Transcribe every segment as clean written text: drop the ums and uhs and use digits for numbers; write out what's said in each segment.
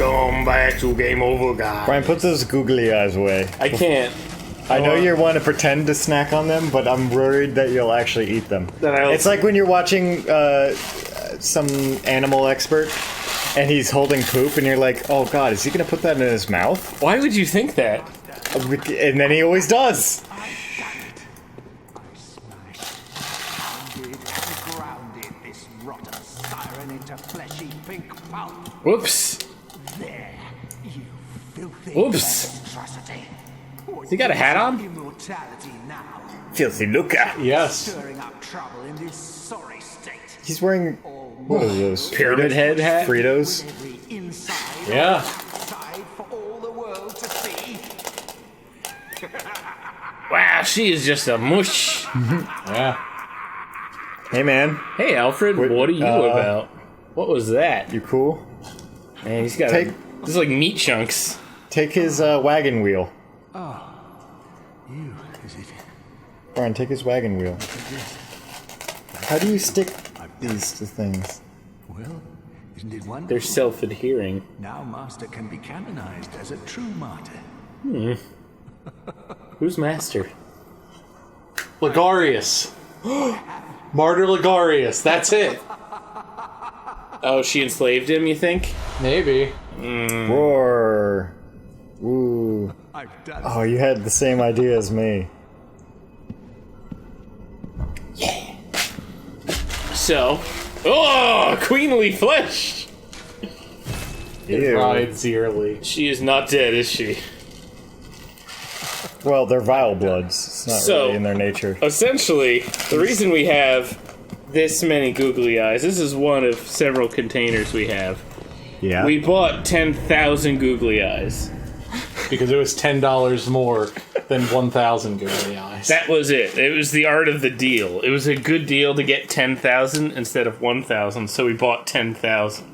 Welcome back to Game Over, guys. Brian, put those googly eyes away. I can't. I know you want to pretend to snack on them, but I'm worried that you'll actually eat them. That It's like when you're watching some animal expert and he's holding poop and you're like, oh god, is he going to put that in his mouth? Why would you think that? And then he always does. Whoops. Whoops. He got a hat on? Filthy looker. Yes. He's wearing, what are those? Pyramid head hat? Fritos? Yeah. Wow, she is just a mush. Yeah. Hey man, Hey, Alfred, what are you about? What was that? you cool? Man, he's got Take- this is like meat chunks. Take his wagon wheel. You, is it? Brian, take his wagon wheel. How do you stick these to things? Well, isn't it wonderful? They're self-adhering. Now Master can be canonized as a true martyr. Who's Master? Ligarius. Martyr Ligarius, that's it. Oh, she enslaved him, you think? Maybe. Roar. Ooh. I've done Oh, you had the same idea as me. So, oh, queenly flesh! It rides dearly. She is not dead, is she? Well, they're vile bloods. It's not So- really in their nature. Essentially, the reason we have this many googly eyes, this is one of several containers we have. Yeah. We bought 10,000 googly eyes. Because it was $10 more than 1,000 googly eyes. That was it. It was the art of the deal. It was a good deal to get 10,000 instead of 1,000, so we bought 10,000.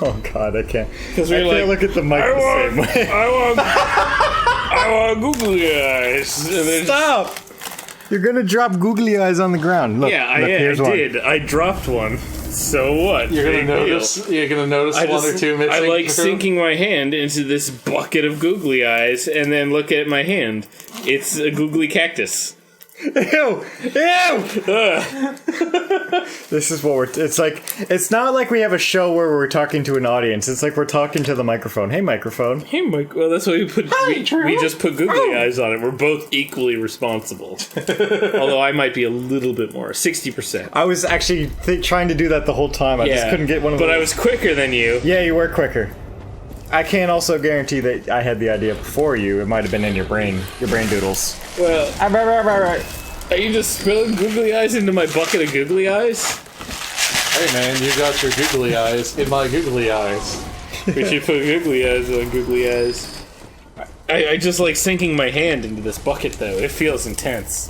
Oh god, I can't. Because I we were can't like, look at the mic the same way. I want googly eyes. And then, Stop! You're gonna drop googly eyes on the ground. Look, yeah, look, I here's one. did. I dropped one. So what? You're gonna Big deal. notice. You're gonna notice I one or two missing. I like through? sinking my hand into this bucket of googly eyes and then look at my hand. It's a googly cactus. Ew! Ew! Ugh. This is what we're. It's like. It's not like we have a show where we're talking to an audience. It's like we're talking to the microphone. Hey, microphone. Hey, Mike. Well, that's why we put. We just put googly eyes on it. We're both equally responsible. Although I might be a little bit more, 60%. I was actually trying to do that the whole time. I just couldn't get one of But those. I was quicker than you. Yeah, you were quicker. I can't also guarantee that I had the idea before you. It might have been in your brain doodles. Well, are you just spilling googly eyes into my bucket of googly eyes? Hey man, you got your googly eyes in my googly eyes. We should put googly eyes on googly eyes. I just like sinking my hand into this bucket though. It feels intense.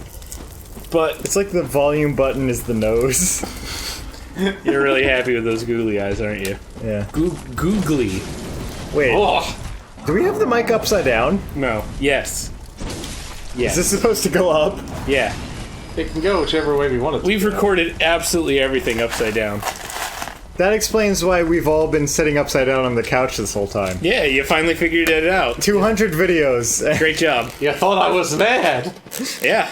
But It's like the volume button is the nose. you're really happy with those googly eyes, aren't you? Yeah. Googly. Wait, Oh, do we have the mic upside down? no. Yes. Yes. Is this supposed to go up? Yeah. It can go whichever way we want it to. We've go. recorded absolutely everything upside down. That explains why we've all been sitting upside down on the couch this whole time. Yeah, you finally figured it out. 200 videos. Great job. You thought I was mad. Yeah.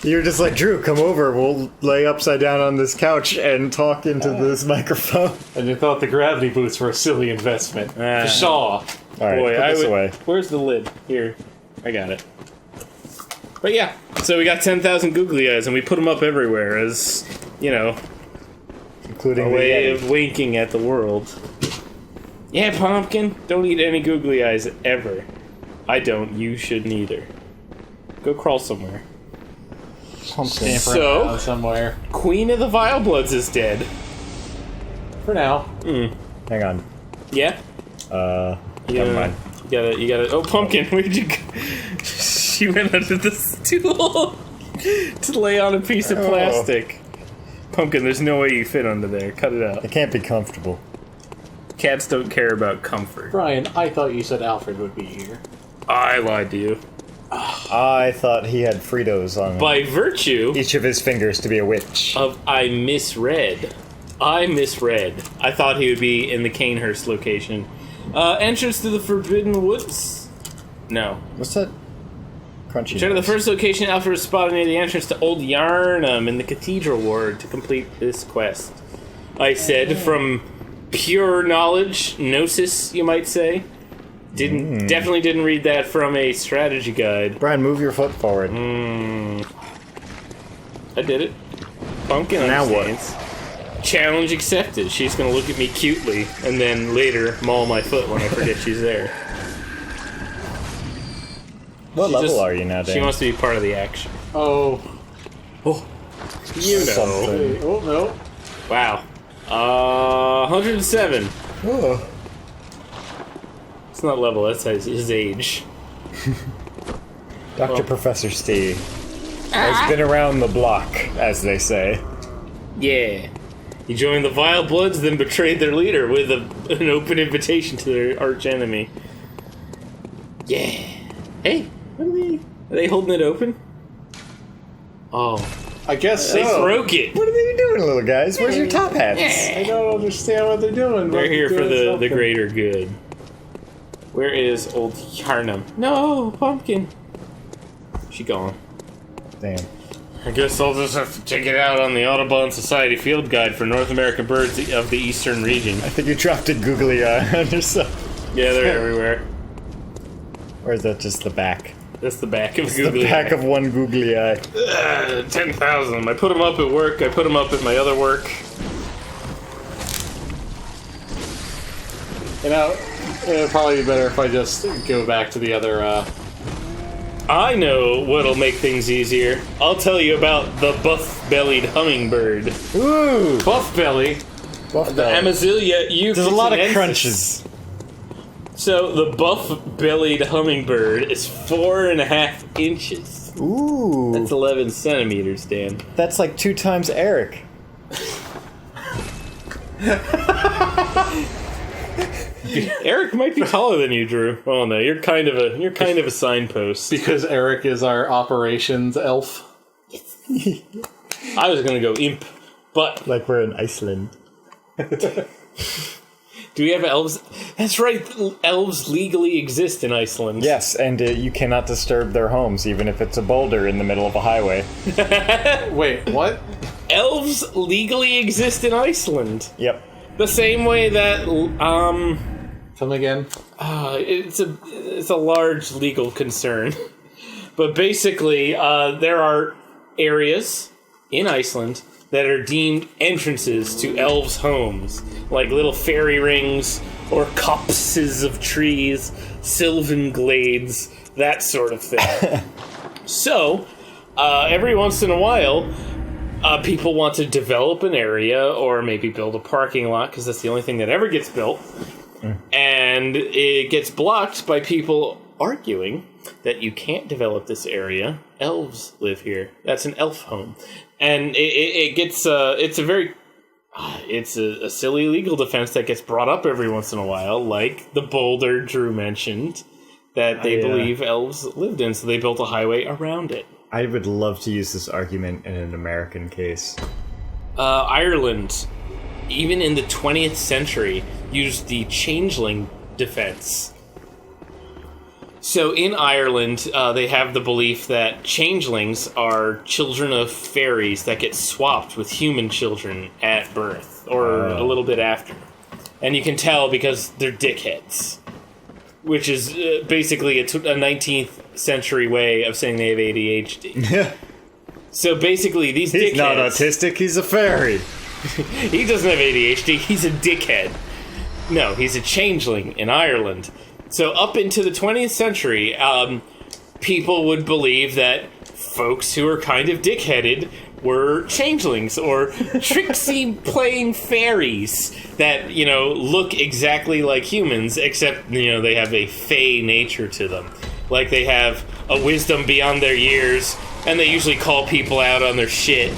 You're just like, Drew, come over. We'll lay upside down on this couch and talk into this microphone. And you thought the gravity boots were a silly investment. Pshaw. All right, Boy, put this away. Where's the lid? Here. I got it. But yeah, so we got 10,000 googly eyes and we put them up everywhere as, you know, Including a the way Yeti. of winking at the world. Yeah, Pumpkin, don't eat any googly eyes ever. I don't. You shouldn't either. Go crawl somewhere. Pumpkin. So- Around somewhere. Queen of the Vile Bloods is dead. For now. Hang on. Yeah? Never mind. You gotta. Oh, Pumpkin, where'd you go? She went under the stool to lay on a piece of plastic. Pumpkin, there's no way you fit under there. Cut it out. It can't be comfortable. Cats don't care about comfort. Brian, I thought you said Alfred would be here. I lied to you. I thought he had Fritos on By virtue each of his fingers to be a witch. of I misread. I thought he would be in the Canehurst location. Entrance to the Forbidden Woods? No. What's that? Crunchy. Return to the noise? first location Alfred was spotted near the entrance to Old Yarnum in the Cathedral Ward to complete this quest. I said, from pure knowledge, gnosis, you might say. Definitely didn't read that from a strategy guide. Brian, move your foot forward. I did it. Pumpkin Now understands. Challenge accepted. She's gonna look at me cutely and then later maul my foot when I forget she's there. What level are you now, Dan? She wants to be part of the action. Oh. You know. Something. Oh, no. Wow. 107. Oh. It's not level, that's his age. Dr. Professor Steve has been around the block, as they say. Yeah. He joined the Vile Bloods, then betrayed their leader with an open invitation to their archenemy. Yeah. Hey, what are they holding it open? Oh. I guess They so. broke it. What are they doing, little guys? Where's your top hats? I don't understand what they're doing. They're but here for doing the something. greater good. Where is Old Yarnum? No, Pumpkin. She gone. Damn. I guess I'll just have to check it out on the Audubon Society Field Guide for North American birds of the eastern region. I think you dropped a googly eye on yourself. Yeah, they're everywhere. Or is that just the back? That's the back of The Googly back Eye. of one googly eye. 10,000. I put them up at work. I put them up at my other work. You know, it'd probably be better if I just go back to the other, I know what'll make things easier. I'll tell you about the buff-bellied hummingbird. Ooh! Buff Belly. Buff The belly. Amazilia There's a lot of euchyptensis. crunches. So the buff-bellied hummingbird is 4.5 inches. Ooh. That's 11 centimeters, Dan. That's like 2 times Eric. Eric might be taller than you, Drew. Oh no, you're kind of a signpost. Because Eric is our operations elf. I was gonna go imp, but Like we're in Iceland. do we have elves? That's right, elves legally exist in Iceland. Yes, and you cannot disturb their homes, even if it's a boulder in the middle of a highway. Wait, what? Elves legally exist in Iceland. Yep. The same way that Come again? it's a large legal concern. But basically, there are areas in Iceland that are deemed entrances to elves' homes, like little fairy rings or copses of trees, sylvan glades, that sort of thing. So, every once in a while, people want to develop an area or maybe build a parking lot, because that's the only thing that ever gets built. And it gets blocked by people arguing that you can't develop this area. Elves live here. That's an elf home. And it gets, it's a silly legal defense that gets brought up every once in a while, like the boulder Drew mentioned, that they believe elves lived in, so they built a highway around it. I would love to use this argument in an American case. Ireland, even in the 20th century, used the Changeling Defense. So in Ireland, they have the belief that changelings are children of fairies that get swapped with human children at birth, or a little bit after. And you can tell because they're dickheads. Which is basically a 19th century way of saying they have ADHD. So basically, these dickheads... He's not autistic, he's a fairy. He doesn't have ADHD, he's a dickhead. No, he's a changeling in Ireland. So up into the 20th century, people would believe that folks who are kind of dickheaded were changelings or tricksy playing fairies that, you know, look exactly like humans, except, you know, they have a fey nature to them. Like they have a wisdom beyond their years, and they usually call people out on their shit.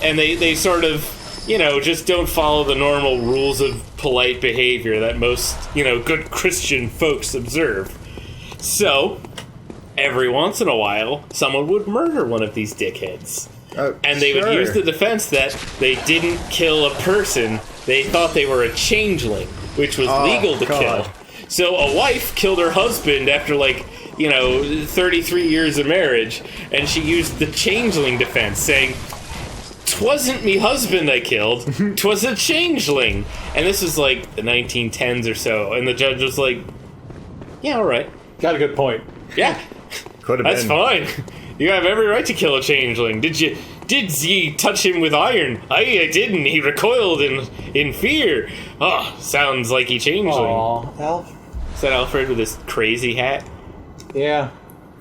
And they sort of, you know, just don't follow the normal rules of polite behavior that most, you know, good Christian folks observe. So, every once in a while, someone would murder one of these dickheads. And they would use the defense that they didn't kill a person, they thought they were a changeling, which was legal to kill. So a wife killed her husband after, 33 years of marriage, and she used the Changeling Defense, saying, "'Twasn't me husband I killed, 'twas a changeling." And this was the 1910s or so, and the judge was like, "Yeah, all right. Got a good point. Yeah, Could have that's been. fine. You have every right to kill a changeling. Did ye touch him with iron? I didn't. He recoiled in fear. Oh, sounds like he changeling." Aw, Alf. Is that Alfred with his crazy hat? Yeah.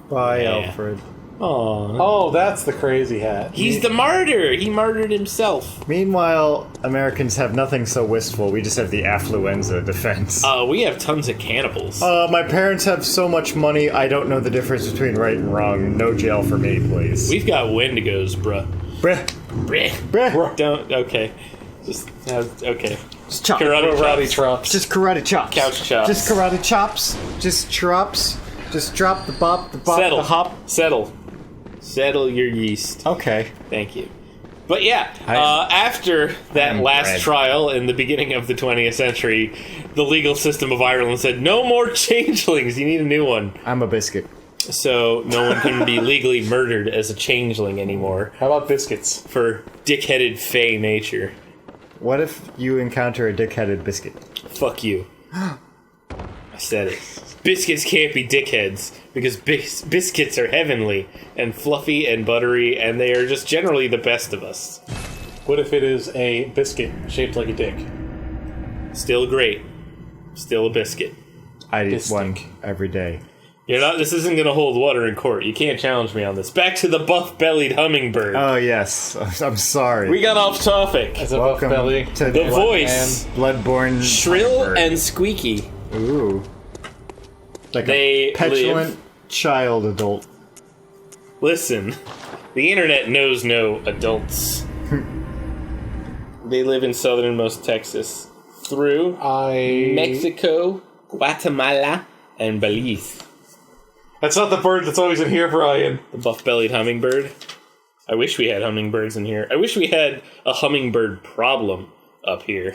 Bye, Yeah. Alfred. Oh, Oh, that's the crazy hat. he's the martyr. He martyred himself. Meanwhile, Americans have nothing so wistful. We just have the affluenza defense. We have tons of cannibals. My parents have so much money, I don't know the difference between right and wrong. No jail for me, please. We've got Wendigos, bruh. Bruh. Bleh. Bruh. Don't. Okay. Just. Okay. Just chop. Karate Karate chops. chops. Just karate chops. Couch chops. Just karate chops. Just chops. Just drop the bop, Settle. the hop. Settle your yeast. Okay. Thank you. But yeah, I- after that am last bread. trial in the beginning of the 20th century, the legal system of Ireland said, "No more changelings. You need a new one." I'm a biscuit. So no one can be legally murdered as a changeling anymore How about biscuits? for dickheaded fey nature. What if you encounter a dick-headed biscuit? Fuck you. I said it. Biscuits can't be dickheads because biscuits are heavenly and fluffy and buttery, and they are just generally the best of us. What if it is a biscuit shaped like a dick? Still great. Still a biscuit. I eat Biscuit. one every day. You're not. This isn't going to hold water in court. You can't challenge me on this. Back to the buff-bellied hummingbird. Oh, yes. I'm sorry. We got off topic. As a buff Welcome belly. to The voice, Bloodborne. shrill hummingbird. and squeaky. Ooh. Like They a petulant live- child adult. Listen, the internet knows no adults. They live in southernmost Texas, through Mexico, Guatemala, and Belize. That's not the bird that's always in here, Brian. The buff-bellied hummingbird. I wish we had hummingbirds in here. I wish we had a hummingbird problem up here.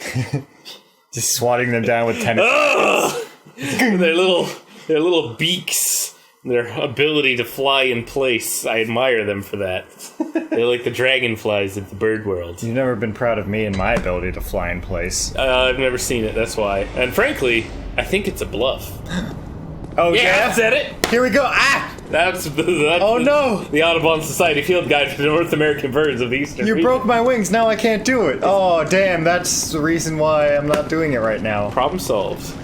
Just swatting them down with tennis. Ugh! Their little beaks, their ability to fly in place. I admire them for that. They're like the dragonflies of the bird world. You've never been proud of me and my ability to fly in place. I've never seen it, that's why. And frankly, I think it's a bluff. Oh, Yeah, I said it! Here we go. Ah! That's Oh, no! The Audubon Society Field Guide for the North American Birds of the Eastern You region. broke my wings. Now I can't do it. Oh, damn. That's the reason why I'm not doing it right now. Problem solved.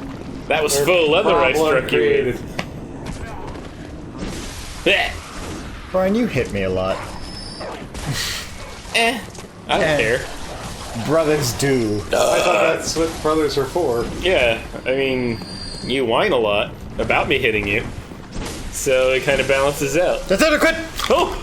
That was faux leather I Problem struck you created. with. Blech. Brian, you hit me a lot. I don't care. Brothers do. I thought that's what brothers are for. Yeah, I mean, you whine a lot about me hitting you, so it kind of balances out. That's it. I quit. Oh!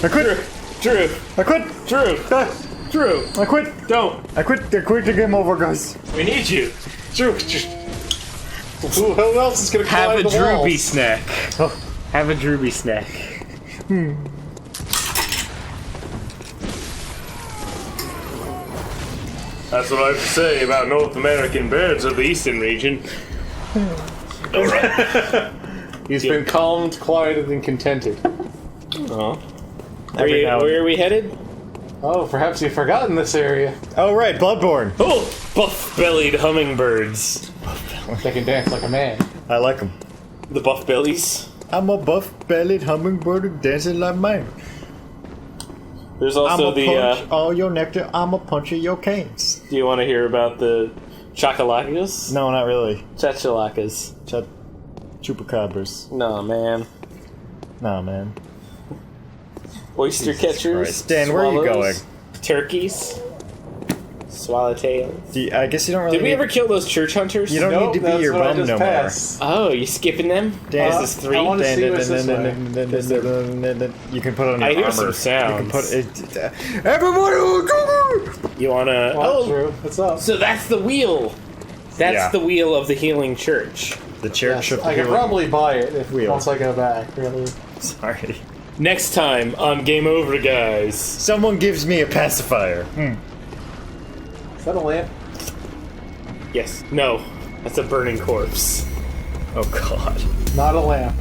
I quit. Drew! I quit. Drew! Ah, Drew! I quit. Don't! I quit. I quit the game over, guys. We need you! Drew, who else is gonna climb Have a the Drewby walls? snack. Oh. Have a Drewby snack. That's what I have to say about North American birds of the eastern region. Alright. He's been calmed, quieted, and contented. Oh. Every now and Where are we headed? Oh, perhaps you've forgotten this area. Oh, right. Bloodborne. Oh! Buff-bellied hummingbirds. They can dance like a man. I like them. The buff bellies. I'm a buff-bellied hummingbird dancing like mine. There's I'm also a the, punch all your nectar. I'm a punch of your canes. do you want to hear about the chachalacas? No, not really. Chachalacas. Chupacabras. No, man. Nah, man. Oyster catchers. Christ. Dan, where are you swallows, going? Turkeys. Swallowtails. I guess you don't really. Did we need- ever kill those church hunters? You don't Nope, need to be that's your what I bum just no passed. Oh, you skipping them? Dan, This is three. I wanna see what's this way. You can put it on your I hear armor. some You can sounds. put it. Everybody, go! You wanna? Oh, Oh, Drew, what's up? so that's the wheel. That's Yeah. the wheel of the healing church. The church of the I could healing- probably buy it if Wheel. once I go back. Really? Sorry. Next time on Game Over, guys. Someone gives me a pacifier. Is that a lamp? Yes. No. That's a burning corpse. Oh god. Not a lamp.